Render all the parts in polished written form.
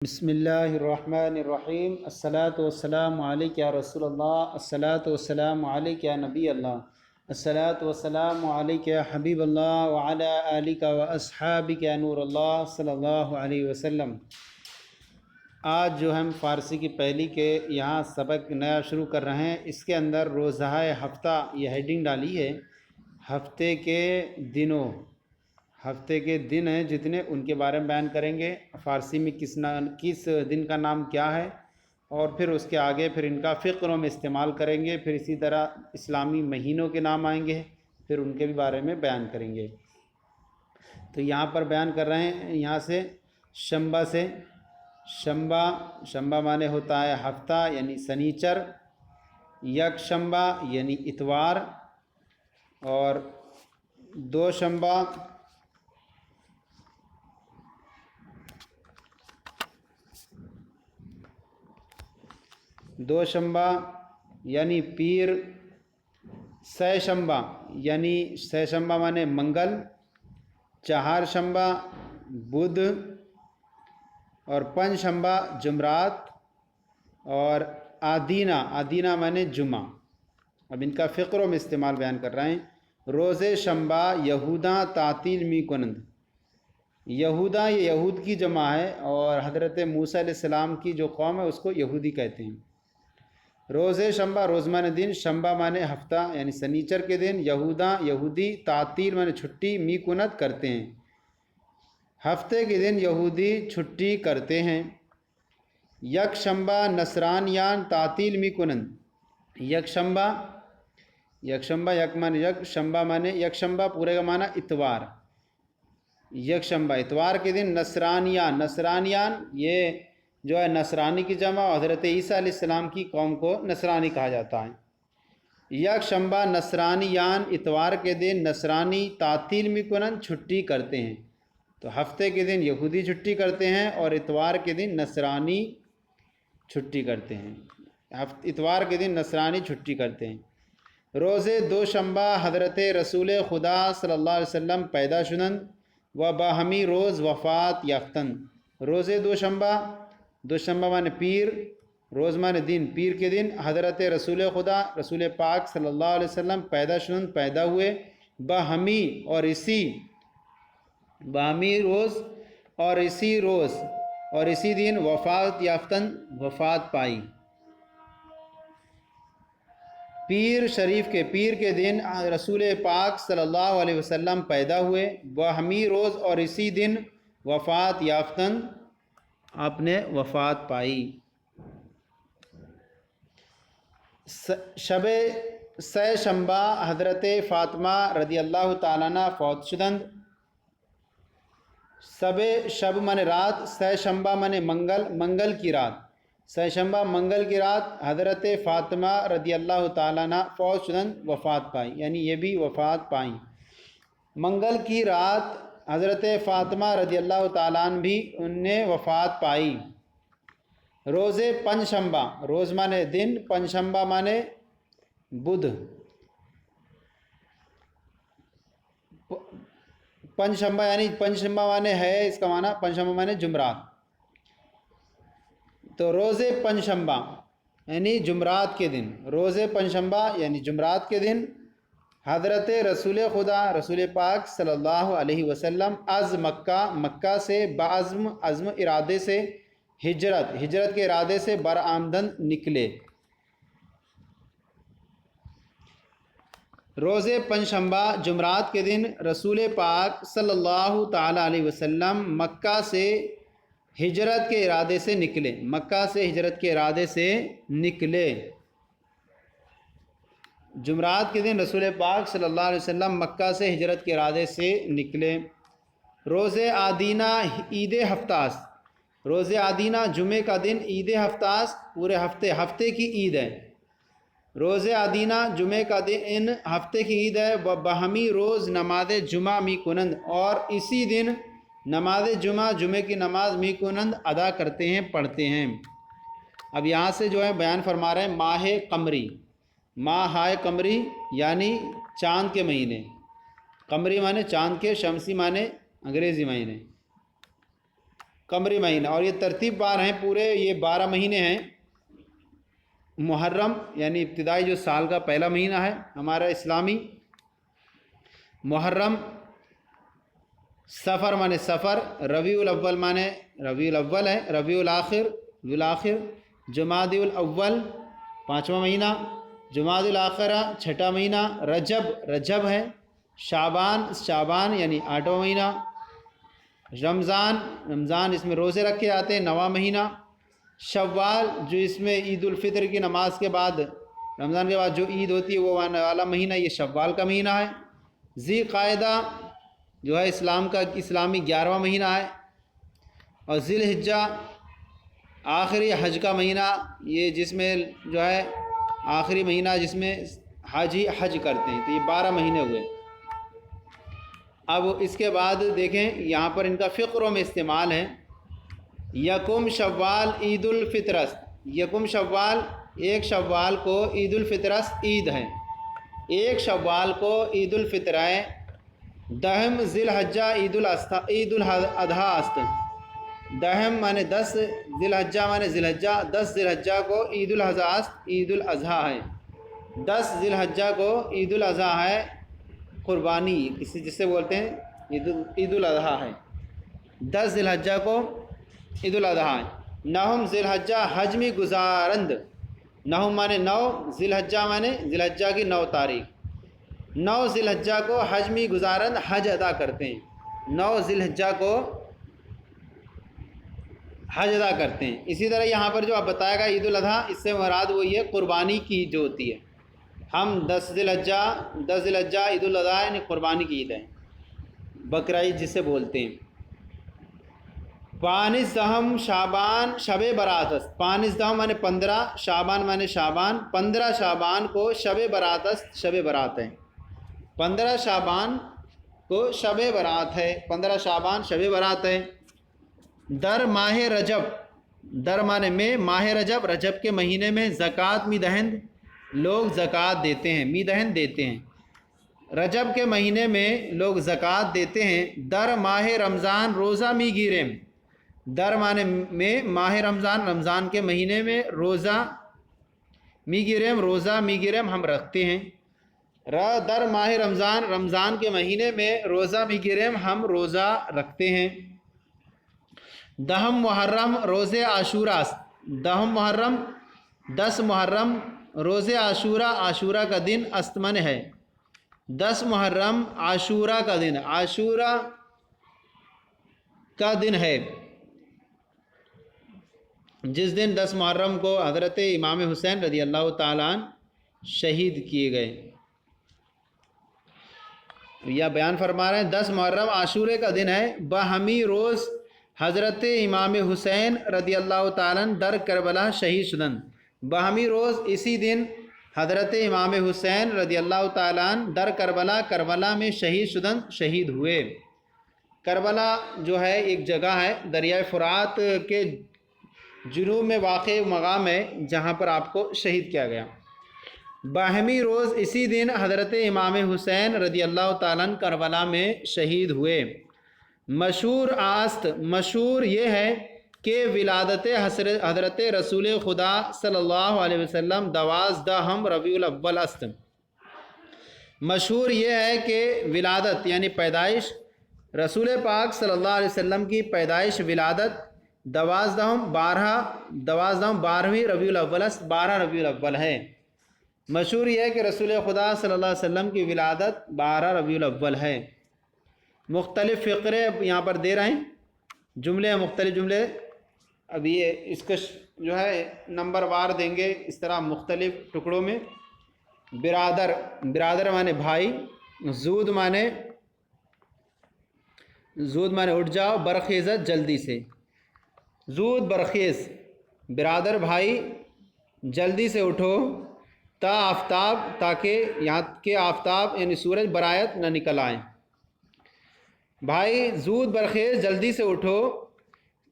بسم اللہ الرحمن الرحیم الصلاۃ والسلام علیک یا رسول اللہ الصلاۃ والسلام علیک یا نبی اللہ الصلاۃ والسلام علیک یا حبیب اللہ وعلی آلک و اصحابک یا نور اللہ صلی اللہ علیہ وسلم۔ آج جو ہم فارسی کی پہلی کے یہاں سبق نیا شروع کر رہے ہیں، اس کے اندر روزہ ہفتہ یہ ہیڈنگ ڈالی ہے۔ ہفتے کے دن ہیں جتنے، ان کے بارے میں بیان کریں گے۔ فارسی میں کس دن کا نام کیا ہے، اور پھر اس کے آگے پھر ان کا فقروں میں استعمال کریں گے۔ پھر اسی طرح اسلامی مہینوں کے نام آئیں گے، پھر ان کے بھی بارے میں بیان کریں گے۔ تو یہاں پر بیان کر رہے ہیں یہاں سے شنبہ سے۔ شنبہ معنی ہوتا ہے ہفتہ یعنی سنیچر، یک شنبہ یعنی اتوار، اور دو شنبہ یعنی پیر، سہ شنبہ مانے منگل، چہار شنبہ بدھ، اور پنج شنبہ جمعرات، اور آدینہ مانے جمعہ۔ اب ان کا فقروں میں استعمال بیان کر رہے ہیں۔ روز شنبہ یہوداں تعطیل می کنند۔ یہوداں یہ یہود کی جمع ہے، اور حضرت موسیٰ علیہ السلام کی جو قوم ہے اس کو یہودی کہتے ہیں۔ روز شنبہ، روز مانے دن، شنبہ مانے ہفتہ یعنی سنیچر کے دن، یہوداں یہودی، تعطیل مانے چھٹی، می کنت کرتے ہیں، ہفتے کے دن یہودی چھٹی کرتے ہیں۔ یک شنبہ نصرانیان تعطیل می کنند۔ یک شنبہ یک مانے یک، شنبہ مانے یک شنبہ پورے کا معنی اتوار۔ یک شنبہ اتوار کے دن نصرانیان یہ جو ہے نصرانی کی جمع، حضرت عیسیٰ علیہ السلام کی قوم کو نصرانی کہا جاتا ہے۔ یک شنبہ نصرانیان، اتوار کے دن نصرانی تعطیل می کنند چھٹی کرتے ہیں۔ تو ہفتے کے دن یہودی چھٹی کرتے ہیں، اور اتوار کے دن نصرانی چھٹی کرتے ہیں۔ اتوار کے دن نصرانی چھٹی کرتے ہیں۔ روز دو شنبہ حضرت رسول خدا صلی اللہ علیہ وسلم پیدا شدند و باہمی روز وفات یافتند۔ روز دو شنبہ مانے پیر، روز مانے دن، پیر کے دن حضرت رسول خدا رسول پاک صلی اللہ علیہ وسلم پیدا شدند، پیدا ہوئے، باہمی روز اور اسی دن وفات یافتند، وفات پائی۔ پیر کے دن رسول پاک صلی اللہ علیہ وسلم پیدا ہوئے، باہمی روز اور اسی دن وفات یافتند، آپ نے وفات پائی۔ سہ شنبہ حضرت فاطمہ رضی اللہ تعالیٰ عنہ فوت شدند۔ شب مانے رات، سہ شنبہ مانے منگل کی رات، سہ شنبہ منگل کی رات حضرت فاطمہ رضی اللہ تعالیٰ عنہ فوت شدند، وفات پائی، یعنی یہ بھی وفات پائیں۔ منگل کی رات حضرت فاطمہ رضی اللہ تعالیٰ عنہ بھی ان نے وفات پائی۔ روز پنج شنبہ، روز مانے دن، پنج شنبہ مانے بدھ، پنج شنبہ مانے ہے، اس کا معنی پنج شنبہ مانے جمعرات۔ تو روز پنج شنبہ یعنی جمعرات کے دن، روز پنج شنبہ یعنی جمعرات کے دن حضرت رسول خدا رسول پاک صلی اللہ علیہ وسلم از مکہ سے عزم ارادے سے ہجرت کے ارادے سے برآمدند نکلے۔ روز پنج شنبہ جمعرات کے دن رسول پاک صلی اللہ تعالیٰ علیہ وسلم مکہ سے ہجرت کے ارادے سے نکلے۔ جمعرات کے دن رسول پاک صلی اللہ علیہ وسلم مکہ سے ہجرت کے ارادے سے نکلے۔ روز آدینہ عید ہفتاس، روز آدینہ جمعے کا دن، عید ہفتاس پورے ہفتے کی عید ہے۔ روز آدینہ جمعے کا دن ہفتے کی عید ہے، بہمی روز نماز جمعہ می کنند، اور اسی دن نماز جمعے کی نماز می کنند ادا کرتے ہیں، پڑھتے ہیں۔ اب یہاں سے جو ہے بیان فرما رہے ہیں ماہ قمری یعنی چاند کے مہینے، قمری مانے چاند کے، شمسی مانے انگریزی مہینے۔ قمری مہینہ، اور یہ ترتیب بار ہیں پورے، یہ 12 مہینے ہیں۔ محرم یعنی ابتدائی جو سال کا پہلا مہینہ ہے ہمارا اسلامی، محرم، صفر مانے سفر، ربیع الاول مانے ربیع الاول ہے، ربیع الاخر، جمادی الاول 5واں مہینہ، جمادی الاخرہ 6واں مہینہ، رجب ہے، شعبان یعنی 8واں مہینہ، رمضان اس میں روزے رکھے جاتے ہیں 9واں مہینہ، شوال جو اس میں عید الفطر کی نماز کے بعد، رمضان کے بعد جو عید ہوتی ہے وہ آنے والا مہینہ، یہ شوال کا مہینہ ہے، ذی قعدہ جو ہے اسلامی 11واں مہینہ ہے، اور ذی الحجہ آخری حج کا مہینہ، یہ جس میں جو ہے آخری مہینہ جس میں حج کرتے ہیں، تو یہ 12 مہینے ہوئے۔ اب اس کے بعد دیکھیں یہاں پر ان کا فقروں میں استعمال ہے، یکم شوال عید الفطر است، یکم شوال 1 شوال کو عید الفطر است عید ہے، 1 شوال کو عید الفطر ہے، دہم ذی الحجہ عید الاضحیٰ است، دہم مانے 10، ذی الحجہ مانے ذی الحجہ، 10 ذی الحجہ کو عید الاضحیٰ است عید الاضحیٰ ہے، 10 ذی الحجہ کو عید الاضحیٰ ہے، قربانی جسے بولتے ہیں عید الاضحیٰ ہے، 10 ذی الحجہ کو عید الاضحیٰ ہے، نہم ذی الحجہ حجمی گزارند، نہم مانے 9، ذی الحجہ مانے ذی الحجہ کی 9 تاریخ، 9 ذی الحجہ کو حجمی گزارند حج ادا کرتے ہیں، 9 ذی الحجہ کو حج ادا کرتے ہیں۔ اسی طرح یہاں پر جو آپ بتائے گا عید الاضحیٰ، اس سے مراد وہی ہے قربانی کی جو ہوتی ہے، ہم 10 ذی الحجہ عید الاضحیٰ یعنی قربانی کی عید ہے، بقرہ عید جسے بولتے ہیں۔ 5 دہم شعبان شب برات است، 5 دہم مانے 15، شعبان مانے شعبان، 15 شعبان کو شب برات است، شب برات ہے، 15 شعبان کو شب برات ہے، 15 شعبان شب برات ہے۔ در ماہ رجب، در مانے میں، ماہ رجب کے مہینے میں زکوٰۃ می دہند، لوگ زکوٰۃ دیتے ہیں، می دہند دیتے ہیں، رجب کے مہینے میں لوگ زکوٰۃ دیتے ہیں۔ در ماہ رمضان روزہ می گیریم، در مانے میں، ماہ رمضان کے مہینے میں روزہ می گیریم ہم رکھتے ہیں، در ماہ رمضان کے مہینے میں روزہ می گیریم ہم روزہ رکھتے ہیں۔ دہم محرم روز عاشورہ، دہم محرم 10 محرم روز عاشورہ کا دن استمن ہے، 10 محرم عاشورہ کا دن ہے، جس دن 10 محرم کو حضرت امام حسین رضی اللہ تعالیٰ عنہ شہید کیے گئے۔ یہ بیان فرما رہے ہیں 10 محرم عاشورے کا دن ہے، باہمی روز حضرت امام حسین رضی اللہ تعالیٰ عنہ در کربلا شہید شدند، باہمی روز اسی دن حضرت امام حسین رضی اللہ تعالیٰ عنہ در کربلا میں شہید شدند، شہید ہوئے۔ کربلا جو ہے ایک جگہ ہے دریائے فرات کے جنوب میں واقع مقام ہے جہاں پر آپ کو شہید کیا گیا۔ باہمی روز اسی دن حضرت امام حسین رضی اللہ تعالیٰ عنہ کربلا میں شہید ہوئے۔ مشہور یہ ہے کہ ولادت حضرت رسول خدا صلی اللہ علیہ وسلم 12 ربیع الاول است، مشہور یہ ہے کہ ولادت یعنی پیدائش رسول پاک صلی اللہ علیہ وسلم کی پیدائش ولادت 12ویں ربیع الاول است، 12 ربیع الاول ہے۔ مشہور یہ ہے کہ رسول خدا صلی اللہ علیہ وسلم کی ولادت 12 ربیع الاول ہے۔ مختلف فقرے یہاں پر دے رہے ہیں، جملے مختلف جملے، اب یہ اس کا جو ہے نمبر وار دیں گے اس طرح مختلف ٹکڑوں میں۔ برادر مانے بھائی، زود مانے اٹھ جاؤ، برخیزت جلدی سے، زود برخیز، برادر بھائی جلدی سے اٹھو، تا آفتاب تاکہ یہاں کے آفتاب یعنی سورج برایت نہ نکل آئیں، بھائی زود برخیز جلدی سے اٹھو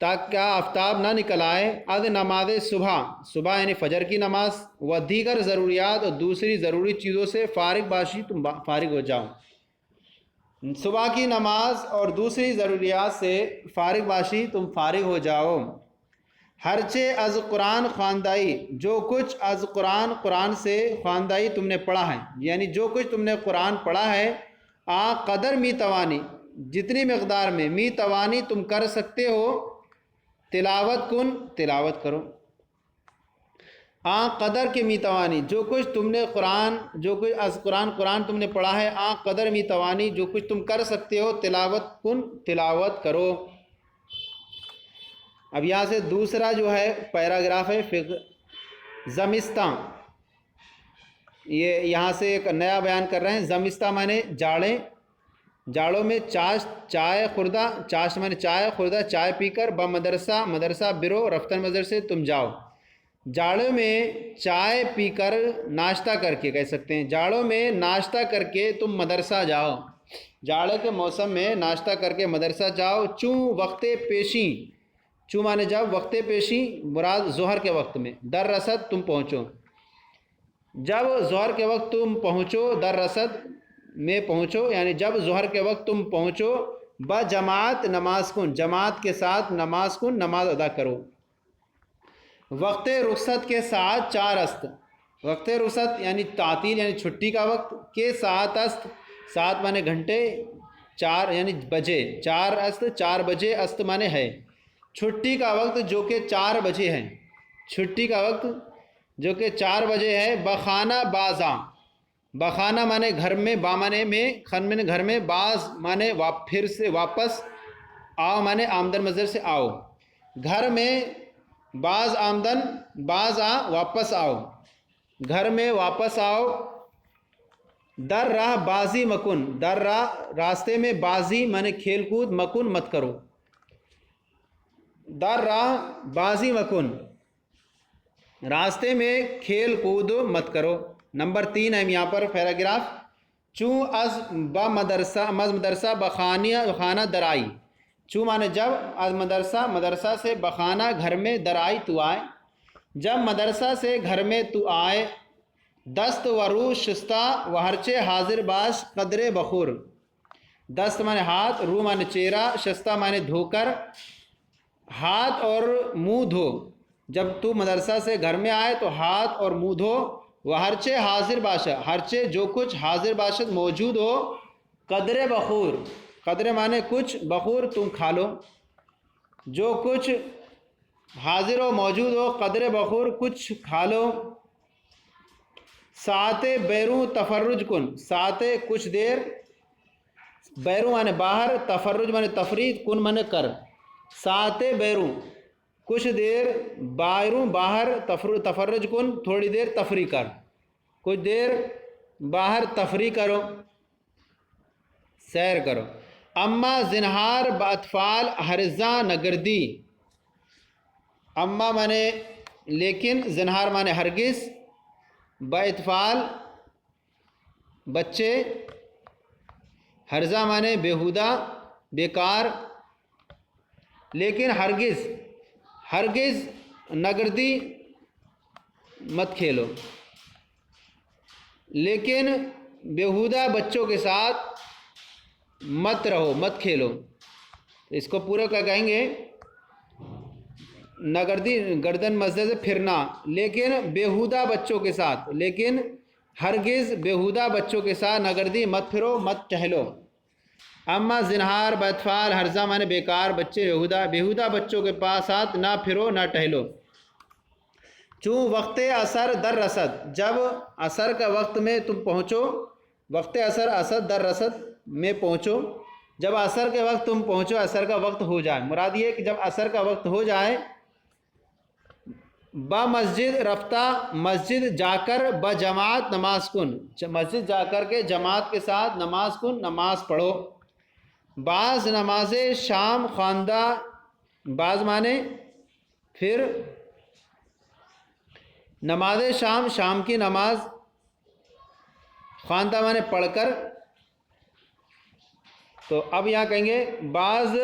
تاکہ آفتاب نہ نکل آئے۔ از نماز صبح یعنی فجر کی نماز، و دیگر ضروریات اور دوسری ضروری چیزوں سے فارغ باشی، تم فارغ ہو جاؤ۔ صبح کی نماز اور دوسری ضروریات سے فارغ باشی تم فارغ ہو جاؤ. ہرچے از قرآن خواندائی جو کچھ از قرآن سے خواندائی تم نے پڑھا ہے، یعنی جو کچھ تم نے قرآن پڑھا ہے، قدر می توانی جتنی مقدار میں می توانی تم کر سکتے ہو، تلاوت تلاوت کرو. قدر کے می توانی جو کچھ تم نے جو کچھ از قرآن تم نے پڑھا ہے، قدر می توانی جو کچھ تم کر سکتے ہو، تلاوت کرو. اب یہاں سے دوسرا جو ہے پیراگراف ہے فقہ زمستان. یہ یہاں سے ایک نیا بیان کر رہے ہیں. زمستان مانے جاڑوں میں چائے خوردہ چائے پی کر مدرسہ برو رفتن مدرسے تم جاؤ. جاڑوں میں چائے پی کر ناشتہ کر کے کہہ سکتے ہیں، جاڑوں میں ناشتہ کر کے تم مدرسہ جاؤ. جاڑے کے موسم میں ناشتہ کر کے مدرسہ جاؤ. چوں وقت پیشی، چوں مانے جب وقت پیشی مراد ظہر کے وقت میں، در رسد تم پہنچو. جب ظہر کے وقت تم پہنچو، در رسد میں پہنچو یعنی جب ظہر کے وقت تم پہنچو. جماعت نماز کن، جماعت کے ساتھ نماز کن، نماز ادا کرو. وقت رخصت کے ساتھ 4 است، وقت رخصت یعنی تعطیل یعنی چھٹی کا وقت کے ساتھ است، 7 مانے گھنٹے، 4 یعنی بجے، 4 است 4 بجے، است مانے ہے چھٹی کا وقت جو کہ 4 بجے ہے، چھٹی کا وقت جو کہ 4 بجے ہے. بخانہ بازاں، بخانہ مانے گھر میں، با مانے میں، خن مانے گھر میں، باز مانے پھر سے واپس، آؤ مانے آمدن مصدر سے آؤ. گھر میں باز آمدن، باز واپس آؤ، گھر میں واپس آؤ. در راہ بازی مکن، در راہ راستے میں، بازی مانے کھیل کود، مکن مت کرو. در راہ بازی مکن راستے میں کھیل کود مت کرو. نمبر 3 ہے یہاں پر پیراگراف. چوں از مدرسہ بخانہ درائی، چوں مانے جب، از مدرسہ سے، بخانہ گھر میں، درائی تو آئے، جب مدرسہ سے گھر میں تو آئے. دست و رو شستہ و ہرچے حاضر باش قدر بخور. دست مانے ہاتھ، رو مانے چہرہ، شستہ مانے دھو کر، ہاتھ اور منہ دھو. جب تو مدرسہ سے گھر میں آئے تو ہاتھ اور منہ دھو. وہ ہرچے حاضر باشد، ہرچے جو کچھ، حاضر باشد موجود ہو، قدر بخور، قدر مانے کچھ، بخور تم کھا لو. جو کچھ حاضر ہو موجود ہو، قدر بخور کچھ کھا لو. ساعت بیروں تفرج کن، ساعت کچھ دیر، بیروں مانے باہر، تفرج مانے تفریح، کن مانے کر. ساعت بیروں کچھ دیر، باہروں باہر، تفرج کن تھوڑی دیر تفریح کر، کچھ دیر باہر تفریح کرو، سیر کرو. اما زنہار باطفال ہرزاں نگردی، اما مانے لیکن، زنہار مانے ہرگز، باطفال بچے، ہرزاں مانے بیہودہ بیکار، لیکن ہرگز نگردی مت کھیلو، لیکن بیہودہ بچوں کے ساتھ مت رہو، مت کھیلو. اس کو پورا کیا کہیں گے؟ نگردی گردن مصدر سے پھرنا، لیکن بیہودہ بچوں کے ساتھ، لیکن ہرگز بیہودہ بچوں کے ساتھ نگردی مت پھرو، مت ٹہلو. اما زنہار باطفال ہرزاں مانے بیکار بچے، بیہودہ بچوں کے ساتھ نہ پھرو نہ ٹہلو. چوں وقت عصر در رسد، جب عصر کا وقت میں تم پہنچو، وقت عصر در رسد میں پہنچو. جب عصر کے وقت تم پہنچو، عصر کا وقت ہو جائے، مراد یہ کہ جب عصر کا وقت ہو جائے. مسجد رفتہ، مسجد جا کر، جماعت نماز کن، مسجد جا کر کے جماعت کے ساتھ نماز کن، نماز پڑھو. بعض نماز شام خواندہ، بعض مانے پھر، نماز شام، شام کی نماز، خواندہ مانے پڑھ کر. تو اب یہاں کہیں گے بعض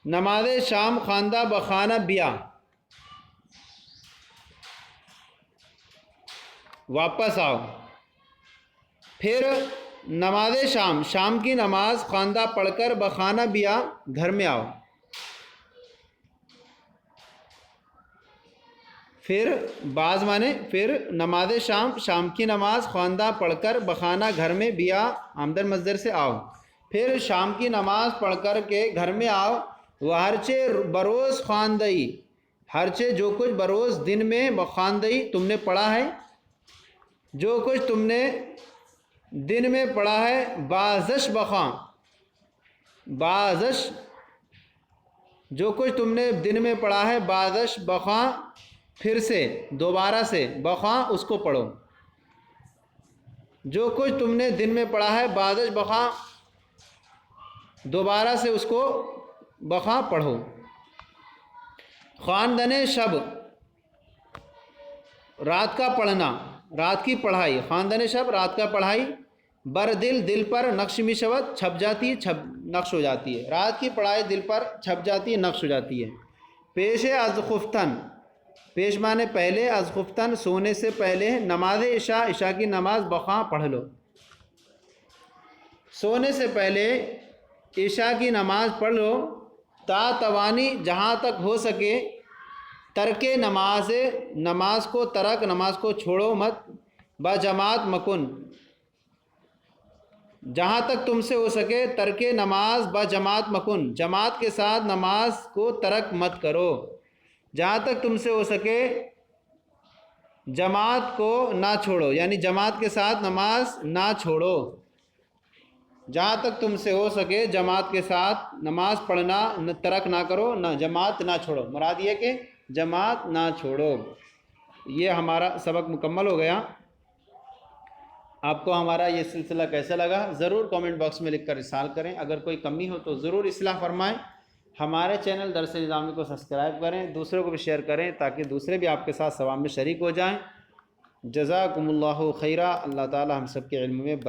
نماز شام خواندہ بخانہ بیا، واپس آؤ. پھر نماز شام، شام کی نماز خواندہ پڑھ کر بخانہ بیا، گھر میں آؤ. پھر بعض مانے پھر نماز شام، شام کی نماز خواندہ پڑھ کر بخانہ گھر میں بیا آمدن مصدر سے آؤ. پھر شام کی نماز پڑھ کر کے گھر میں آؤ. وہ ہرچے بروز خواندئی، ہرچے جو کچھ بروز دن میں بخواندئی تم نے پڑھا ہے، جو کچھ تم نے دن میں پڑھا ہے، بازش بخواں، بازش جو کچھ تم نے دن میں پڑھا ہے، بازش بخواں پھر سے دوبارہ سے، بخواں اس کو پڑھو. جو کچھ تم نے دن میں پڑھا ہے بازش بخواں دوبارہ سے اس کو بخواں پڑھو. خواندن شب، رات کا پڑھنا، رات کی پڑھائی. خواندن شب، رات کا پڑھائی. بر دل، دل پر، نقش می شود، چھپ جاتی ہے، نقش ہو جاتی ہے. رات کی پڑھائی دل پر چھپ جاتی ہے، نقش ہو جاتی ہے. پیش از خفتن، پیش مانے پہلے، از خفتن سونے سے پہلے. نماز عشاء، عشاء کی نماز بخواں پڑھ لو. سونے سے پہلے عشاء کی نماز پڑھ لو. تا توانی، جہاں تک ہو سکے. ترک نماز، نماز کو ترک، نماز کو چھوڑو مت. با جماعت مکن، جہاں تک تم سے ہو سکے. ترک نماز با جماعت مکن، جماعت کے ساتھ نماز کو ترک مت کرو. جہاں تک تم سے ہو سکے جماعت کو نہ چھوڑو، یعنی جماعت کے ساتھ نماز نہ چھوڑو. جہاں تک تم سے ہو سکے جماعت کے ساتھ نماز پڑھنا ترک نہ کرو، نہ جماعت نہ چھوڑو. مراد یہ کہ جماعت نہ چھوڑو. یہ ہمارا سبق مکمل ہو گیا. آپ کو ہمارا یہ سلسلہ کیسا لگا ضرور کامنٹ باکس میں لکھ کر ارسال کریں. اگر کوئی کمی ہو تو ضرور اصلاح فرمائیں. ہمارے چینل درس نظامی کو سبسکرائب کریں، دوسروں کو بھی شیئر کریں تاکہ دوسرے بھی آپ کے ساتھ ثواب میں شریک ہو جائیں. جزاکم اللہ خیرہ. اللہ تعالی ہم سب کے علم میں